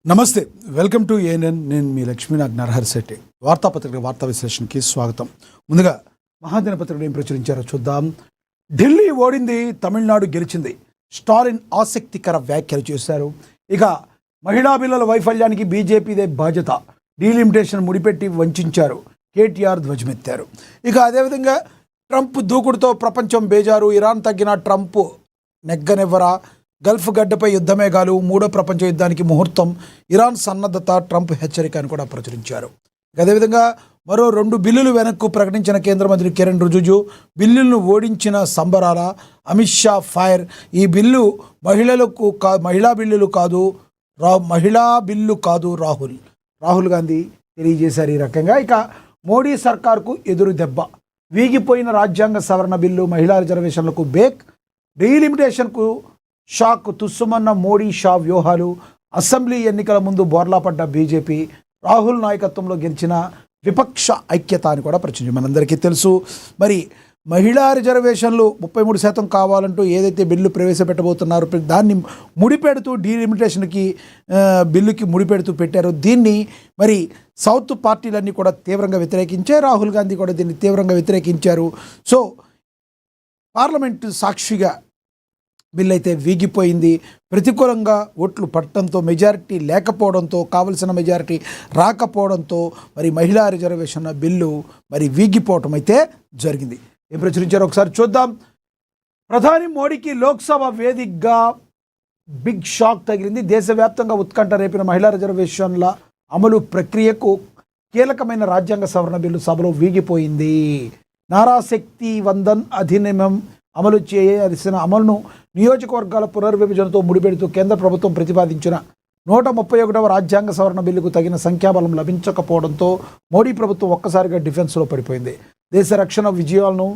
నమస్తే, welcome to ANN. నేను మీ లక్ష్మీనాథ్ నరహరి శెట్టి. వార్తాపత్రిక వార్తా విశ్లేషణకి స్వాగతం. ముందుగా మహాదినపత్రికలు ఏం ప్రచురించారో చూద్దాం. ఢిల్లీ ఓడింది, తమిళనాడు గెలిచింది. స్టాలిన్ ఆసక్తికర వ్యాఖ్యలు చేశారు. ఇక మహిళా బిల్లుల వైఫల్యానికి బీజేపీదే బాధ్యత, డీలిమిటేషన్ ముడిపెట్టి వంచారు, కేటీఆర్ ధ్వజమెత్తారు. ఇక అదేవిధంగా ట్రంప్ దూకుడుతో ప్రపంచం బేజారు, ఇరాన్ తగ్గిన ట్రంప్ నెగ్గనెవ్వరా, గల్ఫ్ గడ్డపై యుద్ధమేఘాలు, మూడో ప్రపంచ యుద్ధానికి ముహూర్తం, ఇరాన్ సన్నద్ధత, ట్రంప్ హెచ్చరిక అని కూడా ప్రచురించారు. అదేవిధంగా మరో 2 బిల్లులు వెనక్కు ప్రకటించిన కేంద్ర మంత్రి కిరణ్ రిజిజు, బిల్లులను ఓడించిన సంబరాల, అమిత్ షా ఫైర్. ఈ బిల్లు మహిళా బిల్లులు కాదు, మహిళా బిల్లు కాదు రాహుల్ గాంధీ తెలియజేశారు ఈ రకంగా. ఇక మోడీ సర్కార్కు ఎదురు దెబ్బ, వీగిపోయిన రాజ్యాంగ సవరణ బిల్లు, మహిళా రిజర్వేషన్లకు బేక్, డీలిమిటేషన్కు షాక్, తుస్సుమన్న మోడీ షా వ్యూహాలు, అసెంబ్లీ ఎన్నికల ముందు బోర్లాపడ్డ బీజేపీ, రాహుల్ నాయకత్వంలో గెలిచిన విపక్ష ఐక్యత అని కూడా ప్రచురించారు. మనందరికీ తెలుసు. మరి మహిళా రిజర్వేషన్లు 33% కావాలంటూ ఏదైతే బిల్లు ప్రవేశపెట్టబోతున్నారో దాన్ని ముడిపెడుతూ డీలిమిటేషన్కి బిల్లుకి ముడిపెడుతూ పెట్టారో దీన్ని మరి సౌత్ పార్టీలన్నీ కూడా తీవ్రంగా వ్యతిరేకించారు. రాహుల్ గాంధీ కూడా దీన్ని తీవ్రంగా వ్యతిరేకించారు. సో పార్లమెంటు సాక్షిగా బిల్ అయితే వీగిపోయింది. ప్రతికూలంగా ఓట్లు పట్టడంతో, మెజారిటీ లేకపోవడంతో, కావలసిన మెజారిటీ రాకపోవడంతో మరి మహిళా రిజర్వేషన్ బిల్లు మరి వీగిపోవటం అయితే జరిగింది. ఏం ప్రచురించారో ఒకసారి చూద్దాం. ప్రధాని మోడీకి లోక్సభ వేదికగా బిగ్ షాక్ తగిలింది. దేశవ్యాప్తంగా ఉత్కంఠ రేపిన మహిళా రిజర్వేషన్ల అమలు ప్రక్రియకు కీలకమైన రాజ్యాంగ సవరణ బిల్లు సభలో వీగిపోయింది. నారాశక్తి వందన్ అధినియమం అమలు చేయాల్సిన అమలును నియోజకవర్గాల పునర్విభజనతో ముడిపెడుతూ కేంద్ర ప్రభుత్వం ప్రతిపాదించిన 131వ రాజ్యాంగ సవరణ బిల్లుకు తగిన సంఖ్యాబలం లభించకపోవడంతో మోడీ ప్రభుత్వం ఒక్కసారిగా డిఫెన్స్లో పడిపోయింది. దేశ రక్షణ విజయాలను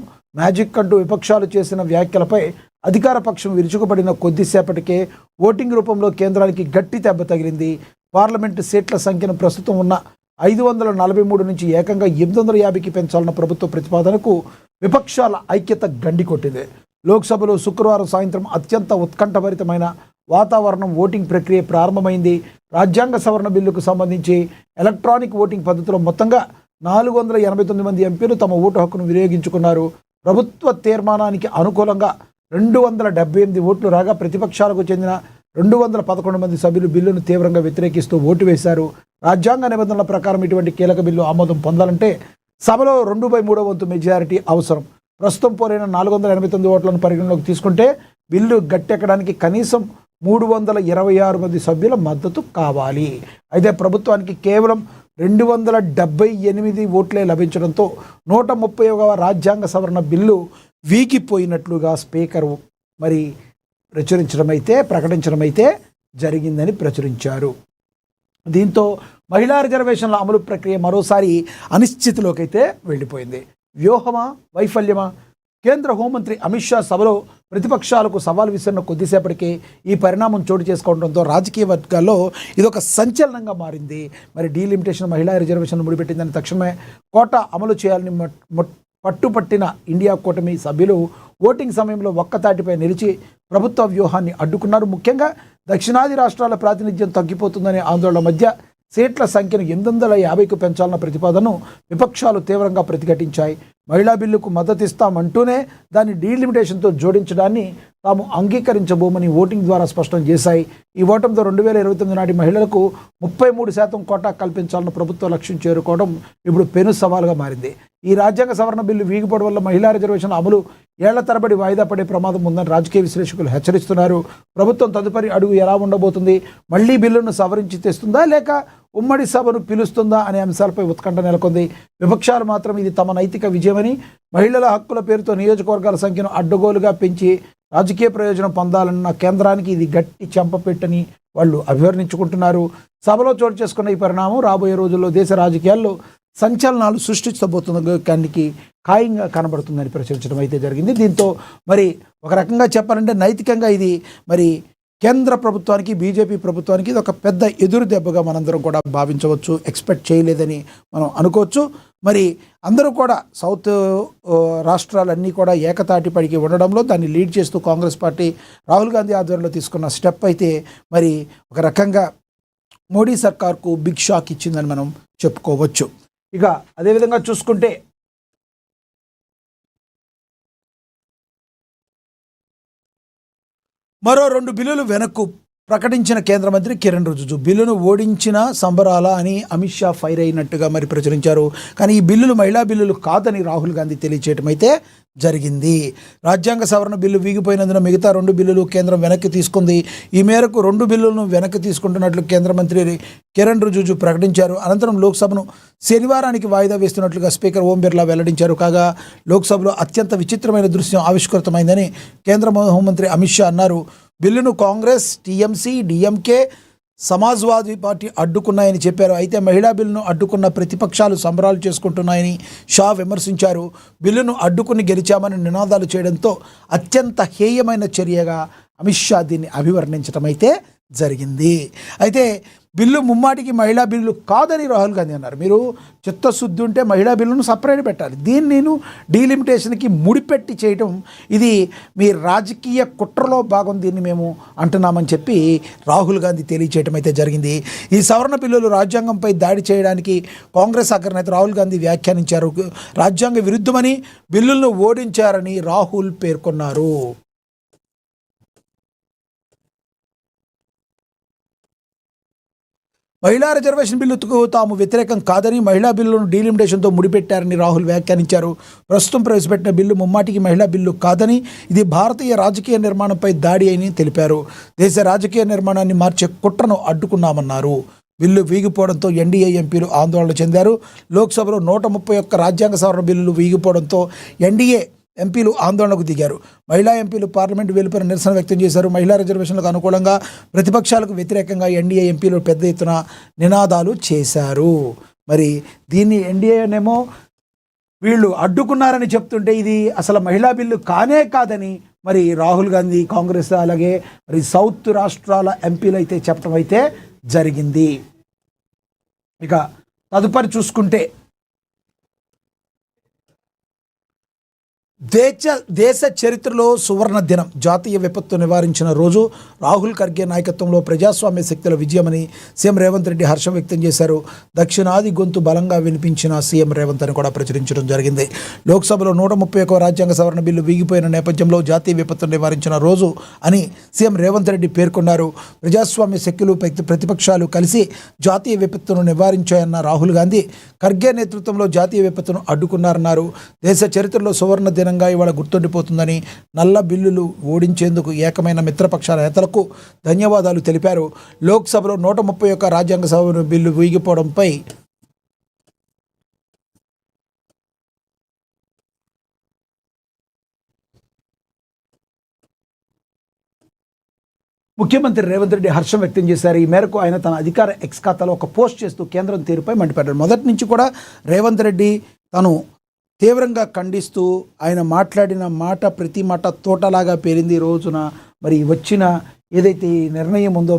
మ్యాజిక్ అంటూ విపక్షాలు చేసిన వ్యాఖ్యలపై అధికార పక్షం విరుచుకుపడిన కొద్దిసేపటికే ఓటింగ్ రూపంలో కేంద్రానికి గట్టి దెబ్బ తగిలింది. పార్లమెంటు సీట్ల సంఖ్యను ప్రస్తుతం ఉన్న 543 నుంచి ఏకంగా 850కి పెంచాలన్న ప్రభుత్వ ప్రతిపాదనకు విపక్షాల ఐక్యత గండి కొట్టింది. లోక్సభలో శుక్రవారం సాయంత్రం అత్యంత ఉత్కంఠభరితమైన వాతావరణం, ఓటింగ్ ప్రక్రియ ప్రారంభమైంది. రాజ్యాంగ సవరణ బిల్లుకు సంబంధించి ఎలక్ట్రానిక్ ఓటింగ్ పద్ధతిలో మొత్తంగా 489 మంది ఎంపీలు తమ ఓటు హక్కును వినియోగించుకున్నారు. ప్రభుత్వ తీర్మానానికి అనుకూలంగా 278 ఓట్లు రాగా ప్రతిపక్షాలకు చెందిన 211 మంది సభ్యులు బిల్లును తీవ్రంగా వ్యతిరేకిస్తూ ఓటు వేశారు. రాజ్యాంగ నిబంధనల ప్రకారం ఇటువంటి కీలక బిల్లు ఆమోదం పొందాలంటే సభలో 2/3 వంతు మెజారిటీ అవసరం. ప్రస్తుతం పోలైన 489 ఓట్లను పరిగణలోకి తీసుకుంటే బిల్లు గట్టెక్కడానికి కనీసం 326 మంది సభ్యుల మద్దతు కావాలి. అయితే ప్రభుత్వానికి కేవలం 278 ఓట్లే లభించడంతో 130వ రాజ్యాంగ సవరణ బిల్లు వీగిపోయినట్లుగా స్పీకర్ మరి ప్రకటించడం అయితే జరిగిందని ప్రచురించారు. దీంతో మహిళా రిజర్వేషన్ల అమలు ప్రక్రియ మరోసారి అనిశ్చితిలోకి అయితే వెళ్ళిపోయింది. వ్యూహమా, వైఫల్యమా? కేంద్ర హోంమంత్రి అమిత్ షా సభలో ప్రతిపక్షాలకు సవాల్ విసిరిన కొద్దిసేపటికే ఈ పరిణామం చోటు చేసుకోవడంతో రాజకీయ వర్గాల్లో ఇదొక సంచలనంగా మారింది. మరి డీలిమిటేషన్ మహిళా రిజర్వేషన్ ముడిపెట్టిందని తక్షణమే కోటా అమలు చేయాలని పట్టుపట్టిన ఇండియా కూటమి సభ్యులు ఓటింగ్ సమయంలో ఒక్కతాటిపై నిలిచి ప్రభుత్వ వ్యూహాన్ని అడ్డుకున్నారు. ముఖ్యంగా దక్షిణాది రాష్ట్రాల ప్రాతినిధ్యం తగ్గిపోతుందనే ఆందోళన మధ్య సీట్ల సంఖ్యను 850కు పెంచాలన్న ప్రతిపాదనను విపక్షాలు తీవ్రంగా ప్రతిఘటించాయి. మహిళా బిల్లుకు మద్దతిస్తామంటూనే దాన్ని డీలిమిటేషన్తో జోడించడాన్ని తాము అంగీకరించబోమని ఓటింగ్ ద్వారా స్పష్టం చేశాయి. ఈ ఓటంతో 2029 నాటి మహిళలకు 33% కోటా కల్పించాలన్న ప్రభుత్వ లక్ష్యం చేరుకోవడం ఇప్పుడు పెను సవాలుగా మారింది. ఈ రాజ్యాంగ సవరణ బిల్లు వీగిపోవడం వల్ల మహిళా రిజర్వేషన్ అమలు ఏళ్ల తరబడి వాయిదా పడే ప్రమాదం ఉందని రాజకీయ విశ్లేషకులు హెచ్చరిస్తున్నారు. ప్రభుత్వం తదుపరి అడుగు ఎలా ఉండబోతుంది? మళ్లీ బిల్లును సవరించి తెస్తుందా, లేక ఉమ్మడి సభను పిలుస్తుందా అనే అంశాలపై ఉత్కంఠ నెలకొంది. విపక్షాలు మాత్రం ఇది తమ నైతిక విజయమని, మహిళల హక్కుల పేరుతో నియోజకవర్గాల సంఖ్యను అడ్డగోలుగా పెంచి రాజకీయ ప్రయోజనం పొందాలన్న కేంద్రానికి ఇది గట్టి చెంపపెట్టని వాళ్ళు అభివర్ణించుకుంటున్నారు. సభలో చోటు చేసుకున్న ఈ పరిణామం రాబోయే రోజుల్లో దేశ రాజకీయాల్లో సంచలనాలు సృష్టించబోతున్నదానికి ఖాయంగా కనబడుతుందని ప్రచురించడం అయితే జరిగింది. దీంతో మరి ఒక రకంగా చెప్పాలంటే నైతికంగా ఇది మరి కేంద్ర ప్రభుత్వానికి, బీజేపీ ప్రభుత్వానికి ఇది ఒక పెద్ద ఎదురు దెబ్బగా మనందరం కూడా భావించవచ్చు. ఎక్స్పెక్ట్ చేయలేదని మనం అనుకోవచ్చు. మరి అందరూ కూడా సౌత్ రాష్ట్రాలన్నీ కూడా ఏకతాటిపడికి ఉండడంలో దాన్ని లీడ్ చేస్తూ కాంగ్రెస్ పార్టీ రాహుల్ గాంధీ ఆధ్వర్యంలో తీసుకున్న స్టెప్ అయితే మరి ఒక రకంగా మోడీ సర్కార్కు బిగ్ షాక్ ఇచ్చిందని మనం చెప్పుకోవచ్చు. ఇక అదేవిధంగా చూసుకుంటే మరో 2 బిల్లులు వెనక్కు ప్రకటించిన కేంద్ర మంత్రి కిరణ్ రిజిజు. బిల్లును ఓడించిన సంబరాల అని అమిత్ షా ఫైర్ అయినట్టుగా మరి ప్రచురించారు. కానీ ఈ బిల్లులు మహిళా బిల్లులు కాదని రాహుల్ గాంధీ తెలియచేయటం అయితే జరిగింది. రాజ్యాంగ సవరణ బిల్లు వీగిపోయినందున మిగతా 2 బిల్లులు కేంద్రం వెనక్కి తీసుకుంది. ఈ మేరకు 2 బిల్లులను వెనక్కి తీసుకుంటున్నట్లు కేంద్ర మంత్రి కిరణ్ రిజిజు ప్రకటించారు. అనంతరం లోక్సభను శనివారానికి వాయిదా వేస్తున్నట్లుగా స్పీకర్ ఓం బిర్లా వెల్లడించారు. కాగా లోక్సభలో అత్యంత విచిత్రమైన దృశ్యం ఆవిష్కృతమైందని కేంద్ర హోంమంత్రి అమిత్ షా అన్నారు. బిల్లును Congress, TMC, DMK, Samajwadi party అడ్డుకున్నాయని చెప్పారు. అయితే మహిళా బిల్లును అడ్డుకున్న ప్రతిపక్షాలు సంబరాలు చేసుకుంటున్నాయని షా విమర్శించారు. బిల్లును అడ్డుకుని గెలిచామని నినాదాలు చేయడంతో అత్యంత హేయమైన చర్యగా అమిత్ షా దీన్ని అభివర్ణించడం అయితే జరిగింది. అయితే బిల్లు ముమ్మాటికి మహిళా బిల్లు కాదని రాహుల్ గాంధీ అన్నారు. మీరు చిత్తశుద్ధి ఉంటే మహిళా బిల్లును సపరేట్ పెట్టాలి. దీన్ని నేను డీలిమిటేషన్కి ముడిపెట్టి చేయటం ఇది మీ రాజకీయ కుట్రలో భాగం, దీన్ని మేము అంటున్నామని చెప్పి రాహుల్ గాంధీ తెలియచేయటం అయితే జరిగింది. ఈ సవరణ బిల్లులు రాజ్యాంగంపై దాడి చేయడానికి కాంగ్రెస్ అగ్రనేత రాహుల్ గాంధీ వ్యాఖ్యానించారు. రాజ్యాంగ విరుద్ధమని బిల్లులను ఓడించారని రాహుల్ పేర్కొన్నారు. మహిళా రిజర్వేషన్ బిల్లుకు తాము వ్యతిరేకం కాదని, మహిళా బిల్లును డీలిమిటేషన్తో ముడిపెట్టారని రాహుల్ వ్యాఖ్యానించారు. ప్రస్తుతం ప్రవేశపెట్టిన బిల్లు ముమ్మాటికి మహిళా బిల్లు కాదని, ఇది భారతీయ రాజకీయ నిర్మాణంపై దాడి అని తెలిపారు. దేశ రాజకీయ నిర్మాణాన్ని మార్చే కుట్రను అడ్డుకున్నామన్నారు. బిల్లు వీగిపోవడంతో ఎన్డీఏ ఎంపీలు ఆందోళన చెందారు. లోక్సభలో 131 రాజ్యాంగ సవరణ బిల్లులు వీగిపోవడంతో ఎన్డీఏ ఎంపీలు ఆందోళనకు దిగారు. మహిళా ఎంపీలు పార్లమెంటు వెలుపల నిరసన వ్యక్తం చేశారు. మహిళా రిజర్వేషన్లకు అనుకూలంగా, ప్రతిపక్షాలకు వ్యతిరేకంగా ఎన్డీఏ ఎంపీలు పెద్ద ఎత్తున నినాదాలు చేశారు. మరి దీన్ని ఎన్డీఏనేమో వీళ్ళు అడ్డుకున్నారని చెప్తుంటే ఇది అసలు మహిళా బిల్లు కానే కాదని మరి రాహుల్ గాంధీ, కాంగ్రెస్, అలాగే మరి సౌత్ రాష్ట్రాల ఎంపీలు అయితే చెప్పడం అయితే జరిగింది. ఇక తదుపరి చూసుకుంటే దేశ చరిత్రలో సువర్ణ దినం, జాతీయ విపత్తు నివారించిన రోజు. రాహుల్ ఖర్గే నాయకత్వంలో ప్రజాస్వామ్య శక్తుల విజయమని సీఎం రేవంత్ రెడ్డి హర్షం వ్యక్తం చేశారు. దక్షిణాది గొంతు బలంగా వినిపించిన సీఎం రేవంత్ అని కూడా ప్రచురించడం జరిగింది. లోక్సభలో 131 రాజ్యాంగ సవరణ బిల్లు వీగిపోయిన నేపథ్యంలో జాతీయ విపత్తు నివారించిన రోజు అని సీఎం రేవంత్ రెడ్డి పేర్కొన్నారు. ప్రజాస్వామ్య శక్తులు, ప్రతిపక్షాలు కలిసి జాతీయ విపత్తును నివారించాయన్న రాహుల్ గాంధీ ఖర్గే నేతృత్వంలో జాతీయ విపత్తును అడ్డుకున్నారన్నారు. దేశ చరిత్రలో సువర్ణ దినంగా ఇవాళ గుర్తుండిపోతుందని, నల్ల బిల్లులు ఓడించేందుకు ఏకమైన మిత్రపక్షాల నేతలకు ధన్యవాదాలు తెలిపారు. లోక్సభలో 131 రాజ్యాంగ సవరణ బిల్లు వీగిపోవడంపై ముఖ్యమంత్రి రేవంత్ రెడ్డి హర్షం వ్యక్తం చేశారు. ఈ మేరకు ఆయన తన అధికార ఎక్స్ ఖాతాలో ఒక పోస్ట్ చేస్తూ కేంద్రం తీరుపై మండిపడ్డారు. మొదటి నుంచి కూడా రేవంత్ రెడ్డి తను తీవ్రంగా ఖండిస్తూ ఆయన మాట్లాడిన మాట ప్రతి మాట తోటలాగా పేరింది. ఈ రోజున మరి వచ్చిన ఏదైతే ఈ నిర్ణయం ఉందో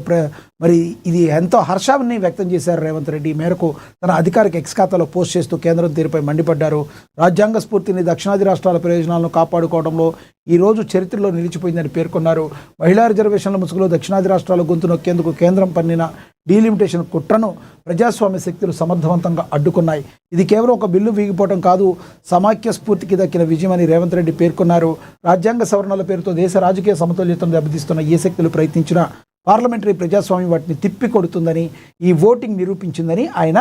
మరి ఇది ఎంతో హర్షాన్ని వ్యక్తం చేశారు రేవంత్ రెడ్డి. మేరకు తన అధికారిక ఎక్స్ ఖాతాలో పోస్ట్ చేస్తూ కేంద్రం తీరుపై మండిపడ్డారు. రాజ్యాంగ స్ఫూర్తిని, దక్షిణాది రాష్ట్రాల ప్రయోజనాలను కాపాడుకోవడంలో ఈ రోజు చరిత్రలో నిలిచిపోయిందని పేర్కొన్నారు. మహిళా రిజర్వేషన్ల ముసుగులో దక్షిణాది రాష్ట్రాల గొంతు నొక్కేందుకు కేంద్రం పన్నిన డీలిమిటేషన్ కుట్రను ప్రజాస్వామ్య శక్తులు సమర్థవంతంగా అడ్డుకున్నాయి. ఇది కేవలం ఒక బిల్లు వీగిపోవడం కాదు, సమాఖ్య స్ఫూర్తికి దక్కిన విజయమని రేవంత్ రెడ్డి పేర్కొన్నారు. రాజ్యాంగ సవరణల పేరుతో దేశ రాజకీయ సమతుల్యతను దెబ్బతీస్తున్న ఏ శక్తులు ప్రయత్నించినా పార్లమెంటరీ ప్రజాస్వామ్యం వాటిని తిప్పి కొడుతుందని ఈ ఓటింగ్ నిరూపించిందని ఆయన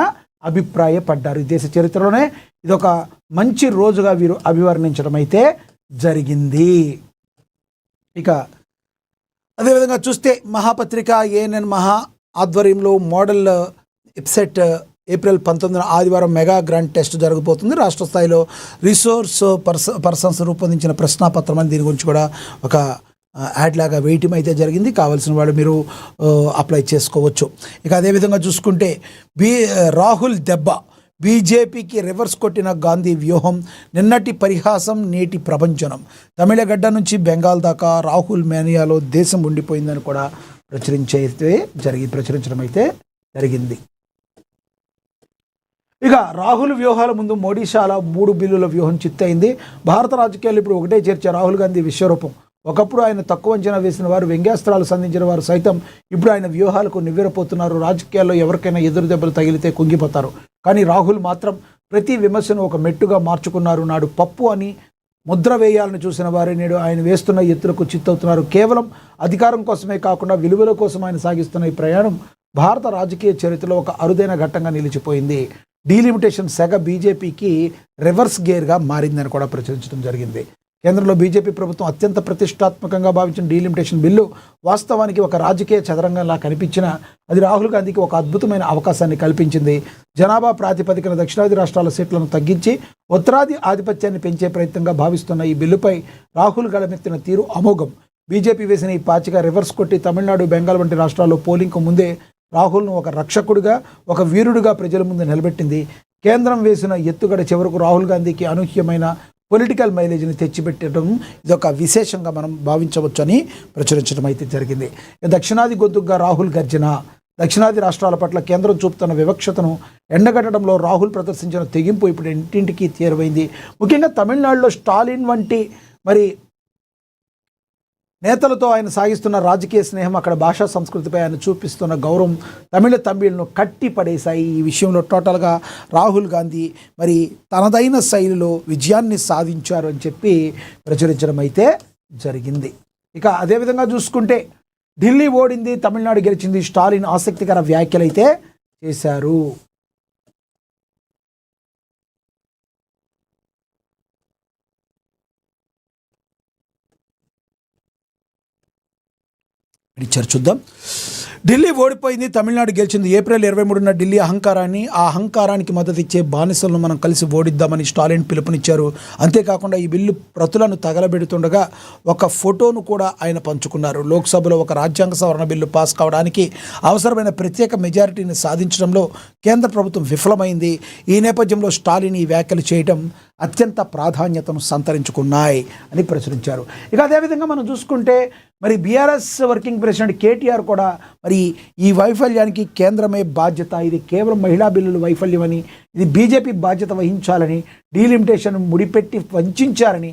అభిప్రాయపడ్డారు. దేశ చరిత్రలోనే ఇదొక మంచి రోజుగా వీరు అభివర్ణించడం అయితే జరిగింది. ఇక అదేవిధంగా చూస్తే మహాపత్రిక ఏఎన్ఎన్ మహా ఆధ్వర్యంలో మోడల్ వెబ్సైట్ ఏప్రిల్ 19 ఆదివారం మెగా గ్రాండ్ టెస్ట్ జరగబోతుంది. రాష్ట్ర స్థాయిలో రిసోర్స్ పర్సన్స్ రూపొందించిన ప్రశ్నాపత్రం అని దీని గురించి కూడా ఒక యాడ్ లాగా వేయటం అయితే జరిగింది. కావాల్సిన వాళ్ళు మీరు అప్లై చేసుకోవచ్చు. ఇక అదేవిధంగా చూసుకుంటే రాహుల్ దెబ్బ, బీజేపీకి రివర్స్ కొట్టిన గాంధీ వ్యూహం, నిన్నటి పరిహాసం నేటి ప్రభంజనం. తమిళగడ్డ నుంచి బెంగాల్ దాకా రాహుల్ మేనియాలో దేశం ఉండిపోయిందని కూడా ప్రచురించడం అయితే జరిగింది. ఇక రాహుల్ వ్యూహాల ముందు మోడీ షాల 3 బిల్లుల వ్యూహం చిత్తయింది. భారత రాజకీయాలు ఇప్పుడు ఒకటే చర్చ. రాహుల్ గాంధీ విశ్వరూపం ఒకప్పుడు ఆయన తక్కువ అంచనా వేసిన వారు, వ్యంగ్యాస్త్రాలు సంధించిన వారు సైతం ఇప్పుడు ఆయన వ్యూహాలకు నివ్వెరపోతున్నారు. రాజకీయాల్లో ఎవరికైనా ఎదురు దెబ్బలు తగిలితే కుంగిపోతారు. కానీ రాహుల్ మాత్రం ప్రతి విమర్శను ఒక మెట్టుగా మార్చుకున్నారు. నాడు పప్పు అని ముద్ర వేయాలని చూసిన వారే నేడు ఆయన వేస్తున్న ఎత్తులకు చిత్తవుతున్నారు. కేవలం అధికారం కోసమే కాకుండా విలువల కోసం ఆయన సాగిస్తున్న ఈ ప్రయాణం భారత రాజకీయ చరిత్రలో ఒక అరుదైన ఘట్టంగా నిలిచిపోయింది. డీలిమిటేషన్ సెగ బీజేపీకి రివర్స్ గేర్గా మారిందని కూడా ప్రచురించడం జరిగింది. కేంద్రంలో బీజేపీ ప్రభుత్వం అత్యంత ప్రతిష్టాత్మకంగా భావించిన డీలిమిటేషన్ బిల్లు వాస్తవానికి ఒక రాజకీయ చదరంగంలా కనిపించినా అది రాహుల్ గాంధీకి ఒక అద్భుతమైన అవకాశాన్ని కల్పించింది. జనాభా ప్రాతిపదికన దక్షిణాది రాష్ట్రాల సీట్లను తగ్గించి ఉత్తరాది ఆధిపత్యాన్ని పెంచే ప్రయత్నంగా భావిస్తున్న ఈ బిల్లుపై రాహుల్ గళమెత్తిన తీరు అమోఘం. బీజేపీ వేసిన ఈ పాచిక రివర్స్ కొట్టి తమిళనాడు, బెంగాల్ వంటి రాష్ట్రాల్లో పోలింగ్కు ముందే రాహుల్ను ఒక రక్షకుడిగా, ఒక వీరుడిగా ప్రజల ముందు నిలబెట్టింది. కేంద్రం వేసిన ఎత్తుగడ చివరకు రాహుల్ గాంధీకి అనూహ్యమైన పొలిటికల్ మైలేజ్ని తెచ్చిపెట్టడం ఇదొక విశేషంగా మనం భావించవచ్చని ప్రచురించడం అయితే జరిగింది. దక్షిణాది గొంతుగా రాహుల్ గర్జన. దక్షిణాది రాష్ట్రాల పట్ల కేంద్రం చూపుతున్న వివక్షతను ఎండగట్టడంలో రాహుల్ ప్రదర్శించిన తెగింపు ఇప్పుడు ఇంటింటికి చేరువైంది. ముఖ్యంగా తమిళనాడులో స్టాలిన్ వంటి నేతలతో ఆయన సాగిస్తున్న రాజకీయ స్నేహం, అక్కడ భాషా సంస్కృతిపై ఆయన చూపిస్తున్న గౌరవం తమిళను కట్టి పడేశాయి. ఈ విషయంలో టోటల్గా రాహుల్ గాంధీ తనదైన శైలిలో విజయాన్ని సాధించారు అని చెప్పి ప్రచురించడం అయితే జరిగింది. ఇక అదేవిధంగా చూసుకుంటే ఢిల్లీ ఓడింది, తమిళనాడు గెలిచింది. స్టాలిన్ ఆసక్తికర వ్యాఖ్యలైతే చేశారు. ఇచ్చారు చూద్దాం. ఢిల్లీ ఓడిపోయింది, తమిళనాడు గెలిచింది. ఏప్రిల్ 23న ఢిల్లీ అహంకారాన్ని, ఆ అహంకారానికి మద్దతు ఇచ్చే బానిసలను మనం కలిసి ఓడిద్దామని స్టాలిన్ పిలుపునిచ్చారు. అంతేకాకుండా ఈ బిల్లు ప్రతులను తగలబెడుతుండగా ఒక ఫోటోను కూడా ఆయన పంచుకున్నారు. లోక్సభలో ఒక రాజ్యాంగ సవరణ బిల్లు పాస్ కావడానికి అవసరమైన ప్రత్యేక మెజారిటీని సాధించడంలో కేంద్ర ప్రభుత్వం విఫలమైంది. ఈ నేపథ్యంలో స్టాలిన్ ఈ వ్యాఖ్యలు చేయడం అత్యంత ప్రాధాన్యతను సంతరించుకున్నాయి అని ప్రచురించారు. ఇక అదేవిధంగా మనం చూసుకుంటే బీఆర్ఎస్ వర్కింగ్ ప్రెసిడెంట్ కేటీఆర్ కూడా ఈ వైఫల్యానికి కేంద్రమే బాధ్యత, ఇది కేవలం మహిళా బిల్లుల వైఫల్యమని, ఇది బీజేపీ బాధ్యత వహించాలని, డీలిమిటేషన్ ముడిపెట్టి వంచారని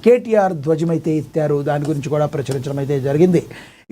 కేటీఆర్ ధ్వజమైతే ఎత్తారు. దాని గురించి కూడా ప్రచురించడం అయితే జరిగింది.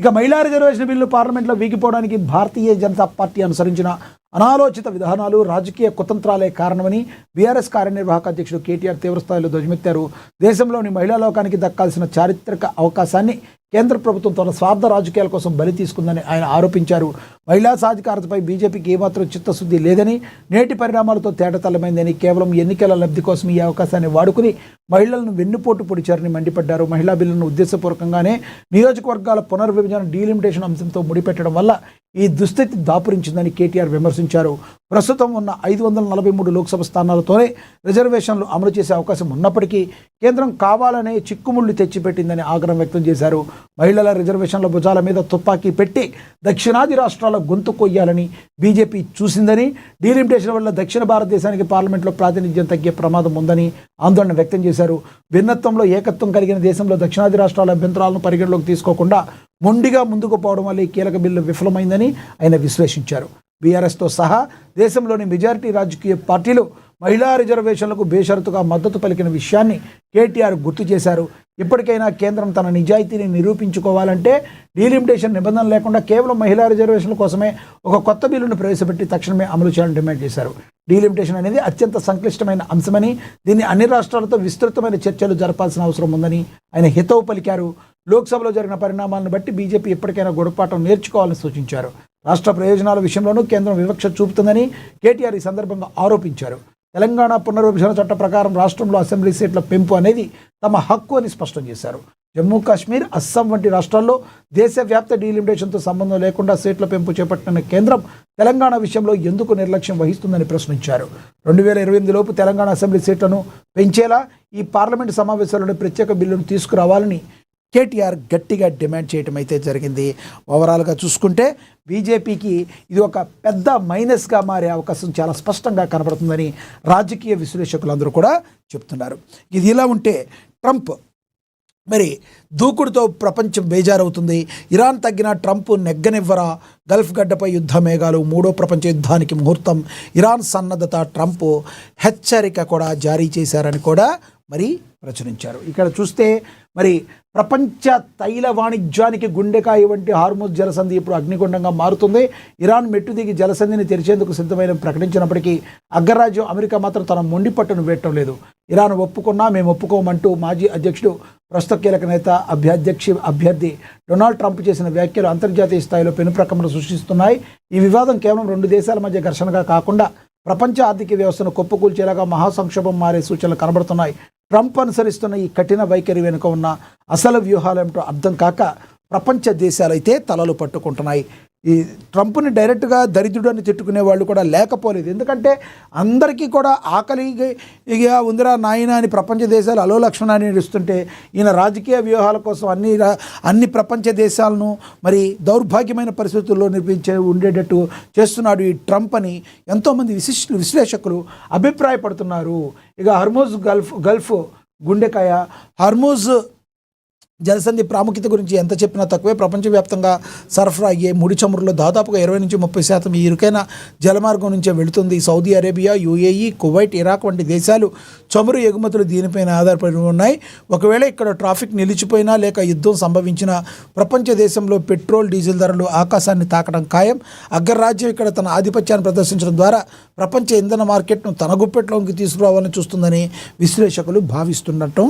ఇక మహిళా రిజర్వేషన్ బిల్లు పార్లమెంట్లో వీగిపోవడానికి భారతీయ జనతా పార్టీ అనుసరించిన అనాలోచిత విధానాలు, రాజకీయ కుతంత్రాలే కారణమని బీఆర్ఎస్ కార్యనిర్వాహక అధ్యక్షుడు కేటీఆర్ తీవ్రస్థాయిలో ధ్వజమెత్తారు. దేశంలోని మహిళా లోకానికి దక్కాల్సిన చారిత్రక అవకాశాన్ని కేంద్ర ప్రభుత్వం తన స్వార్థ రాజకీయాల కోసం బలి తీసుకుందని ఆయన ఆరోపించారు. మహిళా సాధికారతపై బీజేపీకి ఏమాత్రం చిత్తశుద్ధి లేదని, నేటి పరిణామాలతో తేటతల్లమైందని, కేవలం ఎన్నికల లబ్ధి కోసం ఈ అవకాశాన్ని వాడుకుని మహిళలను వెన్నుపోటు పొడిచారని మండిపడ్డారు. మహిళా బిల్లును ఉద్దేశపూర్వకంగానే నియోజకవర్గాల పునర్విభజన, డీలిమిటేషన్ అంశంతో ముడిపెట్టడం వల్ల ఈ దుస్థితి దాపురించిందని కేటీఆర్ విమర్శించారు. ప్రస్తుతం ఉన్న 543 లోక్సభ స్థానాలతోనే రిజర్వేషన్లు అమలు చేసే అవకాశం ఉన్నప్పటికీ కేంద్రం కావాలనే చిక్కుముళ్లు తెచ్చిపెట్టిందని ఆగ్రహం వ్యక్తం చేశారు. మహిళల రిజర్వేషన్ల భుజాల మీద తుపాకీ పెట్టి దక్షిణాది రాష్ట్రాల గొంతు కొయ్యాలని బీజేపీ చూసిందని, డీలిమిటేషన్ వల్ల దక్షిణ భారతదేశానికి పార్లమెంట్లో ప్రాతినిధ్యం తగ్గే ప్రమాదం ఉందని ఆందోళన వ్యక్తం చేశారు. భిన్నత్వంలో ఏకత్వం కలిగిన దేశంలో దక్షిణాది రాష్ట్రాల అభ్యంతరాలను పరిగణలోకి తీసుకోకుండా మొండిగా ముందుకు పోవడం వల్ల ఈ కీలక బిల్లు విఫలమైందని ఆయన విశ్లేషించారు. బీఆర్ఎస్తో సహా దేశంలోని మెజారిటీ రాజకీయ పార్టీలు మహిళా రిజర్వేషన్లకు బేషరతుగా మద్దతు పలికిన విషయాన్ని కేటీఆర్ గుర్తు చేశారు. ఇప్పటికైనా కేంద్రం తన నిజాయితీని నిరూపించుకోవాలంటే డీలిమిటేషన్ నిబంధన లేకుండా కేవలం మహిళా రిజర్వేషన్ల కోసమే ఒక కొత్త బిల్లును ప్రవేశపెట్టి తక్షణమే అమలు చేయాలని డిమాండ్ చేశారు. డీలిమిటేషన్ అనేది అత్యంత సంక్లిష్టమైన అంశమని, దీన్ని అన్ని రాష్ట్రాలతో విస్తృతమైన చర్చలు జరపాల్సిన అవసరం ఉందని ఆయన హితవు పలికారు. లోక్సభలో జరిగిన పరిణామాలను బట్టి బీజేపీ ఎప్పటికైనా గుణపాఠం నేర్చుకోవాలని సూచించారు. రాష్ట్ర ప్రయోజనాల విషయంలోనూ కేంద్రం వివక్ష చూపుతుందని కేటీఆర్ ఈ సందర్భంగా ఆరోపించారు. తెలంగాణ పునర్విభజన చట్ట ప్రకారం రాష్ట్రంలో అసెంబ్లీ సీట్ల పెంపు అనేది తమ హక్కు అని స్పష్టం చేశారు. జమ్మూ కాశ్మీర్, అస్సాం వంటి రాష్ట్రాల్లో దేశవ్యాప్త డీలిమిటేషన్తో సంబంధం లేకుండా సీట్ల పెంపు చేపట్టిన కేంద్రం తెలంగాణ విషయంలో ఎందుకు నిర్లక్ష్యం వహిస్తుందని ప్రశ్నించారు. 2028 లోపు తెలంగాణ అసెంబ్లీ సీట్లను పెంచేలా ఈ పార్లమెంటు సమావేశాలను ప్రత్యేక బిల్లును తీసుకురావాలని కేటీఆర్ గట్టిగా డిమాండ్ చేయడం అయితే జరిగింది. ఓవరాల్గా చూసుకుంటే బీజేపీకి ఇది ఒక పెద్ద మైనస్గా మారే అవకాశం చాలా స్పష్టంగా కనబడుతుందని రాజకీయ విశ్లేషకులందరూ కూడా చెప్తున్నారు. ఇది ఇలా ఉంటే ట్రంప్ దూకుడుతో ప్రపంచం బేజారవుతుంది. ఇరాన్ తగ్గిన ట్రంప్ నెగ్గనివ్వరా? గల్ఫ్ గడ్డపై యుద్ధ మేఘాలు, మూడో ప్రపంచ యుద్ధానికి ముహూర్తం. ఇరాన్ సన్నద్ధత, ట్రంప్ హెచ్చరిక కూడా జారీ చేశారని కూడా ప్రచురించారు. ఇక్కడ చూస్తే ప్రపంచ తైల వాణిజ్యానికి గుండెకాయ వంటి హార్మోజ్ జలసంధి ఇప్పుడు అగ్నిగుండంగా మారుతుంది. ఇరాన్ మెట్టుదిగి జలసంధిని తెరిచేందుకు సిద్ధమైన ప్రకటించినప్పటికీ అగ్రరాజ్యం అమెరికా మాత్రం తన మొండి పట్టును వేయటం లేదు. ఇరాన్ ఒప్పుకున్నా మేము ఒప్పుకోమంటూ మాజీ అధ్యక్షుడు ప్రస్తుత కీలక నేత అభ్యర్థి డొనాల్డ్ ట్రంప్ చేసిన వ్యాఖ్యలు అంతర్జాతీయ స్థాయిలో పెనుప్రకంపన సృష్టిస్తున్నాయి. ఈ వివాదం కేవలం 2 దేశాల మధ్య ఘర్షణగా కాకుండా ప్రపంచ ఆర్థిక వ్యవస్థను కుప్పకూల్చేలాగా మహాసంక్షోభం మారే సూచనలు కనబడుతున్నాయి. ట్రంప్ అనుసరిస్తున్న ఈ కఠిన వైఖరి వెనుక ఉన్న అసలు వ్యూహాలేమిటో అర్థం కాక ప్రపంచ దేశాలు అయితే తలలు పట్టుకుంటున్నాయి. ఈ ట్రంప్ని డైరెక్ట్గా దరిద్రుడు అని తిట్టుకునే వాళ్ళు కూడా లేకపోలేదు. ఎందుకంటే అందరికీ కూడా ఆకలిగా ఉందిరా నాయన అని ప్రపంచ దేశాలు అలో లక్షణాన్ని ఇస్తుంటే ఈయన రాజకీయ వ్యూహాల కోసం అన్ని ప్రపంచ దేశాలను మరి దౌర్భాగ్యమైన పరిస్థితుల్లో ఉండేటట్టు చేస్తున్నాడు ఈ ట్రంప్ అని ఎంతోమంది విశ్లేషకులు అభిప్రాయపడుతున్నారు. ఇక హర్మూజ్ గల్ఫ్ గుండెకాయ హర్మూజ్ జలసంధి ప్రాముఖ్యత గురించి ఎంత చెప్పినా తక్కువే. ప్రపంచవ్యాప్తంగా సరఫరా అయ్యే ముడి చమురులో దాదాపుగా 20-30% ఈ ఇరుకైన జలమార్గం నుంచే వెళుతుంది. Saudi Arabia, UAE, Kuwait, Iraq వంటి దేశాలు చమురు ఎగుమతులు దీనిపైన ఆధారపడి ఉన్నాయి. ఒకవేళ ఇక్కడ ట్రాఫిక్ నిలిచిపోయినా లేక యుద్ధం సంభవించిన ప్రపంచ దేశంలో పెట్రోల్, డీజిల్ ధరలు ఆకాశాన్ని తాకడం ఖాయం. అగ్రరాజ్యం ఇక్కడ తన ఆధిపత్యాన్ని ప్రదర్శించడం ద్వారా ప్రపంచ ఇంధన మార్కెట్ను తన గుప్పెట్లోకి తీసుకురావాలని చూస్తుందని విశ్లేషకులు భావిస్తుండటం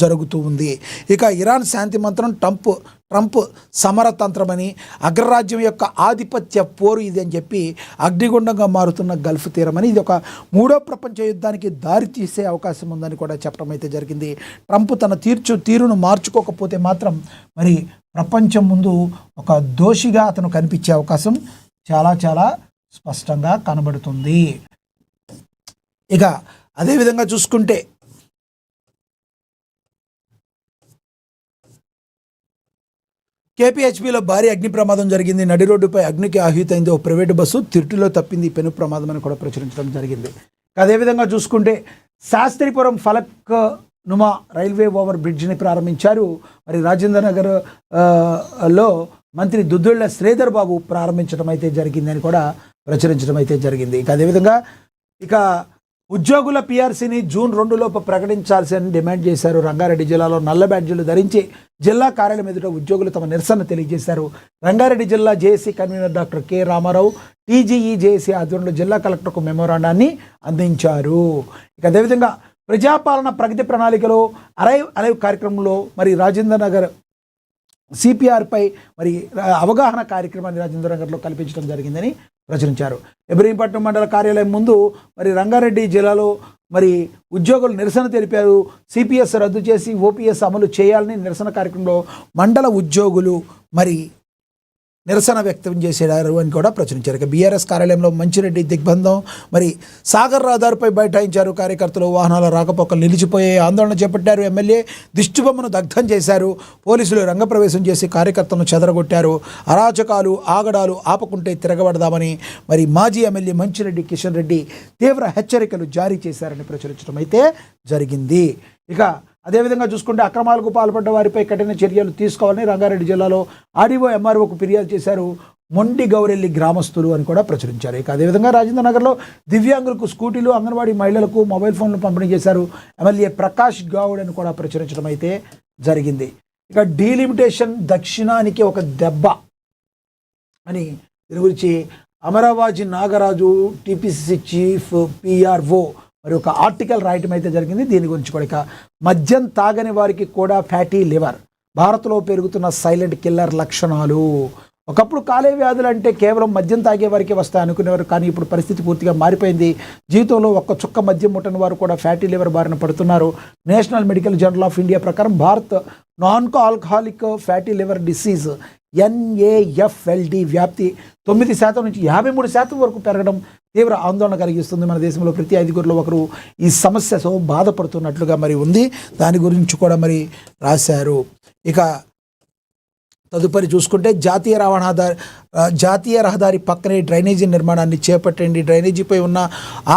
జరుగుతూ ఉంది. ఇక ఇరాన్ శాంతి మంత్రం ట్రంప్ సమరతంత్రమని, అగ్రరాజ్యం యొక్క ఆధిపత్య పోరు ఇది అని చెప్పి అగ్నిగుండంగా మారుతున్న గల్ఫ్ తీరమని, ఇది ఒక 3వ ప్రపంచ యుద్ధానికి దారి తీసే అవకాశం ఉందని కూడా చెప్పడం అయితే జరిగింది. ట్రంప్ తన తీరును మార్చుకోకపోతే మాత్రం మరి ప్రపంచం ముందు ఒక దోషిగా అతను కనిపించే అవకాశం చాలా చాలా స్పష్టంగా కనబడుతుంది. ఇక అదేవిధంగా చూసుకుంటే కేపీహెచ్బీలో భారీ అగ్ని ప్రమాదం జరిగింది. నడి రోడ్డుపై అగ్నికి ఆహుతైంది ఓ ప్రైవేటు బస్సు. తిరుటిలో తప్పింది పెను ప్రమాదం అని కూడా ప్రచురించడం జరిగింది. అదేవిధంగా చూసుకుంటే శాస్త్రీపురం ఫలక్ నుమా రైల్వే ఓవర్ బ్రిడ్జ్ని ప్రారంభించారు. మరి రాజేంద్ర నగర్ లో మంత్రి దుద్దుళ్ల శ్రీధర్ బాబు ప్రారంభించడం అయితే జరిగిందని కూడా ప్రచురించడం అయితే జరిగింది. అదేవిధంగా ఉద్యోగుల పీఆర్సీని జూన్ 2 ప్రకటించాల్సిన డిమాండ్ చేశారు. రంగారెడ్డి జిల్లాలో నల్ల బ్యాడ్జీలు ధరించి జిల్లా కార్యాలయం ఎదుట ఉద్యోగులు తమ నిరసన తెలియజేశారు. రంగారెడ్డి జిల్లా JAC convener doctor K Ramarao TGE JAC ఆధ్వర్యంలో జిల్లా కలెక్టర్కు మెమోరాండాన్ని అందించారు. అదేవిధంగా ప్రజాపాలన ప్రగతి ప్రణాళికలో అరైవ్ కార్యక్రమంలో మరి రాజేంద్ర నగర్ సిపిఆర్పై మరి అవగాహన కార్యక్రమాన్ని రాజేంద్ర నగర్లో కల్పించడం జరిగిందని ప్రచురించారు. ఇబ్రహీంపట్నం మండల కార్యాలయం ముందు మరి రంగారెడ్డి జిల్లాలో మరి ఉద్యోగులు నిరసన తెలిపారు. సిపిఎస్ రద్దు చేసి ఓపీఎస్ అమలు చేయాలని నిరసన కార్యక్రమంలో మండల ఉద్యోగులు మరి నిరసన వ్యక్తం చేశారు అని కూడా ప్రచురించారు. ఇక బీఆర్ఎస్ కార్యాలయంలో మంచిరెడ్డి దిగ్బంధం మరి సాగర్ రహదారిపై బైఠాయించారు. కార్యకర్తలు వాహనాల రాకపోకలు నిలిచిపోయే ఆందోళన చేపట్టారు. ఎమ్మెల్యే దిష్టిబొమ్మను దగ్ధం చేశారు. పోలీసులు రంగప్రవేశం చేసి కార్యకర్తలను చెదరగొట్టారు. అరాచకాలు ఆగడాలు ఆపకుంటే తిరగబడదామని మరి మాజీ ఎమ్మెల్యే మంచిరెడ్డి కిషన్ రెడ్డి తీవ్ర హెచ్చరికలు జారీ చేశారని ప్రచురించడం అయితే జరిగింది. ఇక అదేవిధంగా చూసుకుంటే అక్రమాలకు పాల్పడ్డ వారిపై కఠిన చర్యలు తీసుకోవాలని రంగారెడ్డి జిల్లాలో ఆర్డీఓ ఎంఆర్ఓకు ఫిర్యాదు చేశారు మొండి గౌరెల్లి గ్రామస్తులు అని కూడా ప్రచురించారు. ఇక అదేవిధంగా రాజేంద్ర నగర్లో దివ్యాంగులకు స్కూటీలు, అంగన్వాడీ మహిళలకు మొబైల్ ఫోన్లు పంపిణీ చేశారు. ఎమ్మెల్యే ప్రకాష్ గౌడ్ అని కూడా ప్రచురించడం అయితే జరిగింది. ఇక డీలిమిటేషన్ దక్షిణానికి ఒక దెబ్బ అని దీని గురించి అమరావాజీ నాగరాజు టీపీసీసీ చీఫ్ పిఆర్ఓ మరి ఒక ఆర్టికల్ రాయటం అయితే జరిగింది. దీని గురించి కూడా ఇక మద్యం తాగని వారికి కూడా ఫ్యాటీ లివర్ భారత్లో పెరుగుతున్న సైలెంట్ కిల్లర్ లక్షణాలు. ఒకప్పుడు కాలేయ వ్యాధులు అంటే కేవలం మద్యం తాగే వారికి వస్తాయి అనుకునేవారు, కానీ ఇప్పుడు పరిస్థితి పూర్తిగా మారిపోయింది. జీవితంలో ఒక్క చుక్క మద్యం ముట్టని వారు కూడా ఫ్యాటీ లివర్ బారిన పడుతున్నారు. National Medical Journal of India ప్రకారం Bharat non alcoholic fatty liver disease NAFLD వ్యాప్తి 9% నుంచి 53% వరకు పెరగడం తీవ్ర ఆందోళన కలిగిస్తుంది. మన దేశంలో ప్రతి 5గురిలో ఒకరు ఈ సమస్యతో బాధపడుతున్నట్లుగా మరి ఉంది. దాని గురించి కూడా మరి రాశారు. ఇక తదుపరి చూసుకుంటే జాతీయ రహదారి పక్కనే డ్రైనేజీ నిర్మాణాన్ని చేపట్టండి. డ్రైనేజీపై ఉన్న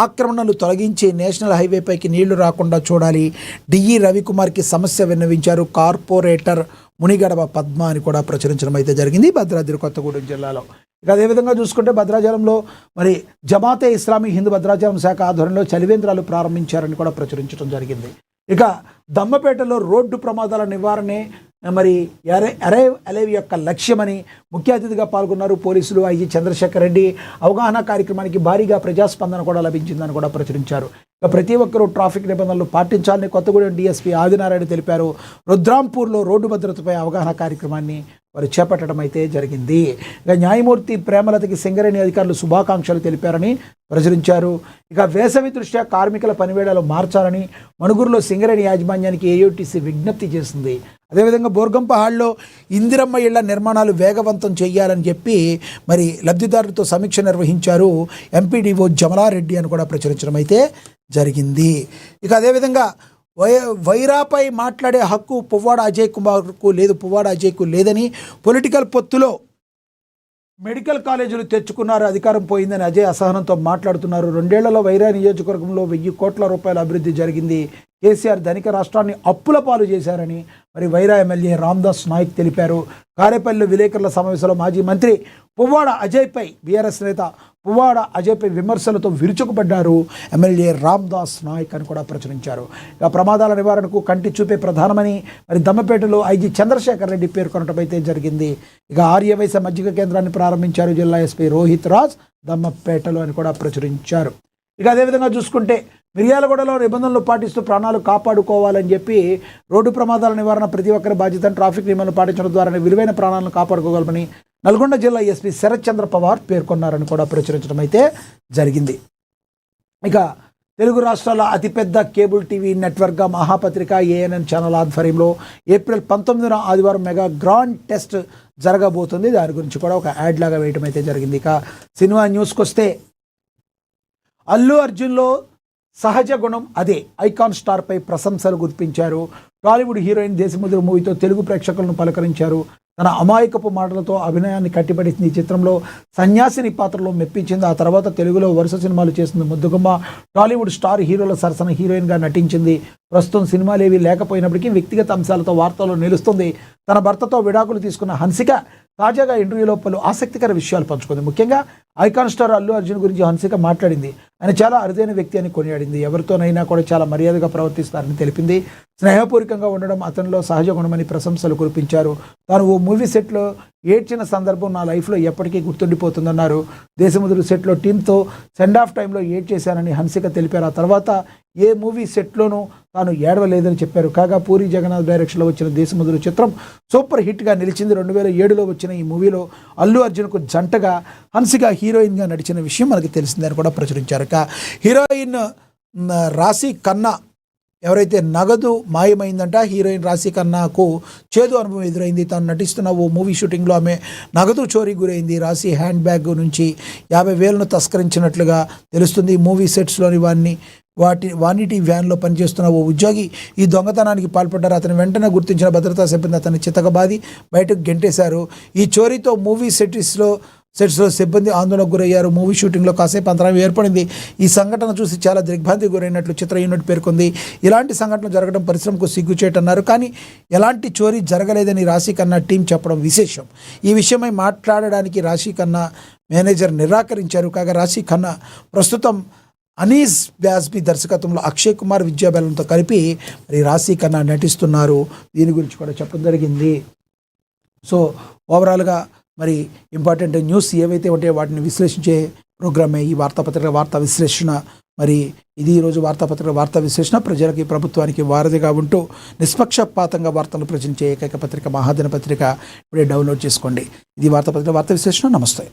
ఆక్రమణలు తొలగించి నేషనల్ హైవేపైకి నీళ్లు రాకుండా చూడాలి. డిఈ రవికుమార్కి సమస్య విన్నవించారు కార్పొరేటర్ మునిగడవ పద్మ అని కూడా ప్రచురించడం అయితే జరిగింది భద్రాద్రి కొత్తగూడెం జిల్లాలో. ఇక అదేవిధంగా చూసుకుంటే భద్రాచలంలో మరి జమాతే ఇస్లామీ హిందూ భద్రాచలం శాఖ ఆధ్వర్యంలో చలివేంద్రాలు ప్రారంభించారని కూడా ప్రచురించడం జరిగింది. ఇక దమ్మపేటలో రోడ్డు ప్రమాదాల నివారణే మరి అరైవ్ అలైవ్ యొక్క లక్ష్యమని ముఖ్య అతిథిగా పాల్గొన్నారు పోలీసులు. ఐజీ చంద్రశేఖర్ రెడ్డి అవగాహన కార్యక్రమానికి భారీగా ప్రజాస్పందన కూడా లభించిందని కూడా ప్రచురించారు. ఇక ప్రతి ఒక్కరూ ట్రాఫిక్ నిబంధనలు పాటించాలని కొత్తగూడెం డీఎస్పీ ఆదినారాయణ తెలిపారు. రుద్రాంపూర్లో రోడ్డు భద్రతపై అవగాహన కార్యక్రమాన్ని వారు చేపట్టడం అయితే జరిగింది. ఇక న్యాయమూర్తి ప్రేమలతకి సింగరేణి అధికారులు శుభాకాంక్షలు తెలిపారని ప్రచురించారు. ఇక వేసవి దృష్ట్యా కార్మికుల పనివేళలు మార్చాలని మణుగూరులో సింగరేణి యాజమాన్యానికి ఏయూటీసీ విజ్ఞప్తి చేసింది. అదేవిధంగా బోర్గంపహాడ్లో ఇందిరమ్మ ఇళ్ల నిర్మాణాలు వేగవంతం చేయాలని చెప్పి మరి లబ్ధిదారులతో సమీక్ష నిర్వహించారు ఎంపీడీఓ జమలారెడ్డి అని కూడా ప్రచురించడం అయితే జరిగింది. ఇక అదేవిధంగా వైరాపై మాట్లాడే హక్కు పువ్వాడ అజయ్ కుమార్కు లేదు, పువ్వాడ అజయ్కు లేదని పొలిటికల్ పొత్తులో మెడికల్ కాలేజీలు తెచ్చుకున్నారు, అధికారం పోయిందని అజయ్ అసహనంతో మాట్లాడుతున్నారు. 2 ఏళ్లలో వైరా నియోజకవర్గంలో 1000 కోట్ల రూపాయల అభివృద్ధి జరిగింది. కేసీఆర్ ధనిక రాష్ట్రాన్ని అప్పుల పాలు చేశారని మరి వైరా ఎమ్మెల్యే రామ్దాస్ నాయక్ తెలిపారు. కారేపల్లిలో విలేకరుల సమావేశంలో మాజీ మంత్రి పువ్వాడ అజయ్పై బీఆర్ఎస్ నేత పువ్వాడ అజయ్పై విమర్శలతో విరుచుకుపడ్డారు ఎమ్మెల్యే రామ్దాస్ నాయక్ అని కూడా ప్రచురించారు. ఇక ప్రమాదాల నివారణకు కంటి చూపే ప్రధానమని మరి దమ్మపేటలో ఐజీ చంద్రశేఖర్ రెడ్డి పేర్కొనడం అయితే జరిగింది. ఇక ఆర్యవైశ్య మజ్జిగ కేంద్రాన్ని ప్రారంభించారు జిల్లా ఎస్పీ రోహిత్ రాజ్ దమ్మపేటలో అని కూడా ప్రచురించారు. ఇక అదేవిధంగా చూసుకుంటే మిర్యాలగూడలో నిబంధనలు పాటిస్తూ ప్రాణాలు కాపాడుకోవాలని చెప్పి రోడ్డు ప్రమాదాల నివారణ ప్రతి ఒక్కరి బాధ్యత, ట్రాఫిక్ నియమాలను పాటించడం ద్వారా విలువైన ప్రాణాలను కాపాడుకోగలమని నల్గొండ జిల్లా ఎస్పీ శరత్ చంద్ర పవార్ పేర్కొన్నారని కూడా ప్రచురించడం అయితే జరిగింది. ఇక తెలుగు రాష్ట్రాల అతిపెద్ద కేబుల్ టీవీ నెట్వర్క్గా మహాపత్రిక ఏఎన్ఎన్ ఛానల్ ఆధ్వర్యంలో ఏప్రిల్ 19న ఆదివారం మెగా గ్రాండ్ టెస్ట్ జరగబోతుంది. దాని గురించి కూడా ఒక యాడ్ లాగా వేయడం అయితే జరిగింది. ఇక సినిమా న్యూస్కి వస్తే అల్లు అర్జున్లో సహజ గుణం అదే ఐకాన్ స్టార్పై ప్రశంసలు గుర్తించారు. టాలీవుడ్ హీరోయిన్ దేశముద్ర మూవీతో తెలుగు ప్రేక్షకులను పలకరించారు. తన అమాయకపు మాటలతో అభినయాన్ని కట్టిపడేసింది. ఈ చిత్రంలో సన్యాసిని పాత్రలో మెప్పించింది. ఆ తర్వాత తెలుగులో వరుస సినిమాలు చేసింది. ముద్దుగుమ్మ టాలీవుడ్ స్టార్ హీరోల సరసన హీరోయిన్గా నటించింది. ప్రస్తుతం సినిమాలేవి లేకపోయినప్పటికీ వ్యక్తిగత అంశాలతో వార్తల్లో నిలుస్తుంది. తన భర్తతో విడాకులు తీసుకున్న హన్సిక తాజాగా ఇంటర్వ్యూలో పలు ఆసక్తికర విషయాలు పంచుకుంది. ముఖ్యంగా ఐకాన్ స్టార్ అల్లు అర్జున్ గురించి హన్సిక మాట్లాడింది. ఆయన చాలా అరుదైన వ్యక్తి అని కొనియాడింది. ఎవరితోనైనా కూడా చాలా మర్యాదగా ప్రవర్తిస్తారని తెలిపింది. స్నేహపూర్వకంగా ఉండడం అతనిలో సహజ గుణమని ప్రశంసలు కురిపించారు. తాను ఓ మూవీ సెట్లో ఏడ్చిన సందర్భం నా లైఫ్లో ఎప్పటికీ గుర్తుండిపోతుందన్నారు. దేశముద్రు సెట్లో టీంతో సెండ్ ఆఫ్ టైంలో ఏడ్ చేశానని హన్సిక తెలిపారు. ఆ తర్వాత ఏ మూవీ సెట్లోనూ తాను ఏడవలేదని చెప్పారు. కాగా పూరి జగన్నాథ్ డైరెక్షన్లో వచ్చిన దేశముద్రు చిత్రం సూపర్ హిట్గా నిలిచింది. 2007లో వచ్చిన ఈ మూవీలో అల్లు అర్జున్కు జంటగా హన్సిక హీరోయిన్గా నడిచిన విషయం మనకి తెలిసిందని కూడా ప్రచురించారు. హీరోయిన్ రాశి ఖన్నా ఎవరైతే నగదు మాయమైందంట, హీరోయిన్ రాశి ఖన్నాకు చేదు అనుభవం ఎదురైంది. తాను నటిస్తున్న ఓ మూవీ షూటింగ్లో ఆమె నగదు చోరీ గురైంది. రాశి హ్యాండ్ బ్యాగ్ నుంచి 50,000ను తస్కరించినట్లుగా తెలుస్తుంది. మూవీ సెట్స్లోని వానిటీ వ్యాన్లో పనిచేస్తున్న ఓ ఉద్యోగి ఈ దొంగతనానికి పాల్పడ్డారు. అతను వెంటనే గుర్తించిన భద్రతా సిబ్బంది అతన్ని చితకబాది బయటకు గెంటేశారు. ఈ చోరీతో మూవీ సెట్స్లో సిబ్బంది ఆందోళనకు గురయ్యారు. మూవీ షూటింగ్లో కాసేపు అంతరాయం ఏర్పడింది. ఈ సంఘటన చూసి చాలా దిగ్భ్రాంతికి గురైనట్లు చిత్ర యూనిట్ పేర్కొంది. ఇలాంటి సంఘటనలు జరగడం పరిశ్రమకు సిగ్గుచేటన్నారు. కానీ ఎలాంటి చోరీ జరగలేదని రాశి ఖన్నా టీం చెప్పడం విశేషం. ఈ విషయమై మాట్లాడడానికి రాశి ఖన్నా మేనేజర్ నిరాకరించారు. కాగా రాశి ఖన్నా ప్రస్తుతం అనీస్ బ్యాస్బీ దర్శకత్వంలో అక్షయ్ కుమార్ విద్యాబాలన్తో కలిపి మరి రాశి ఖన్నా నటిస్తున్నారు. దీని గురించి కూడా చెప్పడం జరిగింది. సో ఓవరాల్గా మరి ఇంపార్టెంట్ న్యూస్ ఏవైతే ఉంటాయో వాటిని విశ్లేషించే ప్రోగ్రామే ఈ వార్తాపత్రిక వార్తా విశ్లేషణ. మరి ఇది ఈరోజు వార్తాపత్రిక వార్తా విశ్లేషణ. ప్రజలకి ప్రభుత్వానికి వారధిగా ఉంటూ నిష్పక్షపాతంగా వార్తలు ప్రచురించే ఏకైక పత్రిక మహాదిన పత్రిక. ఇప్పుడే డౌన్లోడ్ చేసుకోండి. ఇది వార్తాపత్రిక వార్తా విశ్లేషణ. నమస్తే.